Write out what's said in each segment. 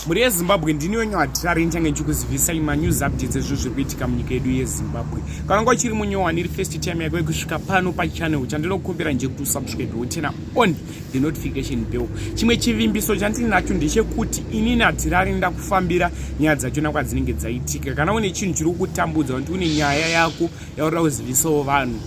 muri yezimbabwe ndiniyo nyowani ndinenge ndichikuzivisa manews updates ezvo zviri kuitika munyika yedu yezimbabwe. Kana ngo chiri munyowani iri first time yako kusvika pano pachannel chandinokumbira nje kuti usubscribe wotena on the notification bell. Chimwe chivimbiso chandinacho ndechekuti inini adira rinda kufambira nyaya dzachona kwadzinenge dzaitika. Kana une chinhu chiri kukutambudza kuti une nyaya yako yaurida kuzivisawo vanhu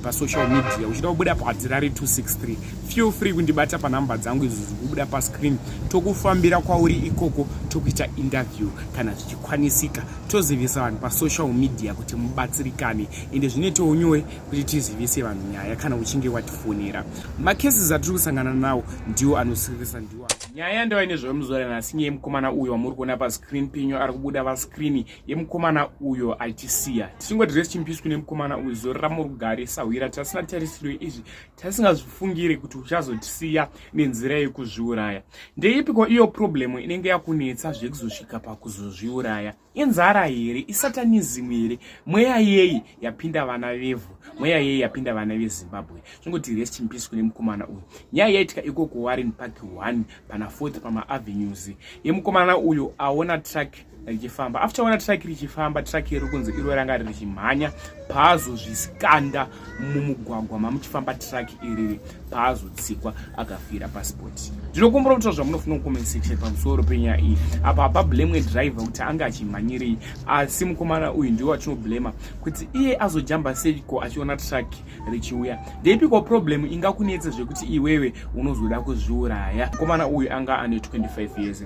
pasocial media uchida kubuda paadira 263 feel free kundibata panhamba dzangu izvo zviri kubuda pascreen. Tokufambira kwauri ikoko tokuita interview kana zvichikwanisika tozivisa vanhu pasocial media kuti mubatsirikane ende zvinoitawo nyore kuti tizivise vanhu nyaya kana uchinge watifonera. Macases atiri kusangana nawo ndiwo anosirisa ndiwo nyaya ndova nezvemuzora nhasi yemukomana uyo wamuri kuona pascreen penyu ari kubuda pascreen yemukomana uyo achisiya. Tichingodresi chimpiswi nemukomana uyu zori ramuri kugare sahwira tasina tarisiro izvi tasingazvifungire kuti uchazotisiya nenzira yekuzviuraya. Ndeipiko iyo problemu inenge yakunetsa zvekuzosvika pakuzozviuraya? Inzara here? Isatanism here? Mweya yeyi yapinda vana vevhu? Mweya yeyi yapinda vana veZimbabwe? Chingoti resi chimpiswi nemukomana uyu. Nyaya yaitika ikoko Warren Park 1 pana 4th pama avenues yemukomana uyu aona track richifamba. After ona track richifamba, track iri kunzi iro ranga richimhanya pazo zvisikanda mumugwagwa mamuchifamba track iri pazotsikwa akafira passport. Ndinokumbura kuti zvamunofuna kucomment section pamusoro penyaya iyi. Apa blame driver kuti anga achimhanyirei, asi mukomana uyu ndiwo achinoblema kuti iye azojamba seiko achiona track richiuya. Ndeipiko problem ingakunetsa zvekuti iwewe unozoda kuzviuraya? Mukomana uyu anga ane 25 years.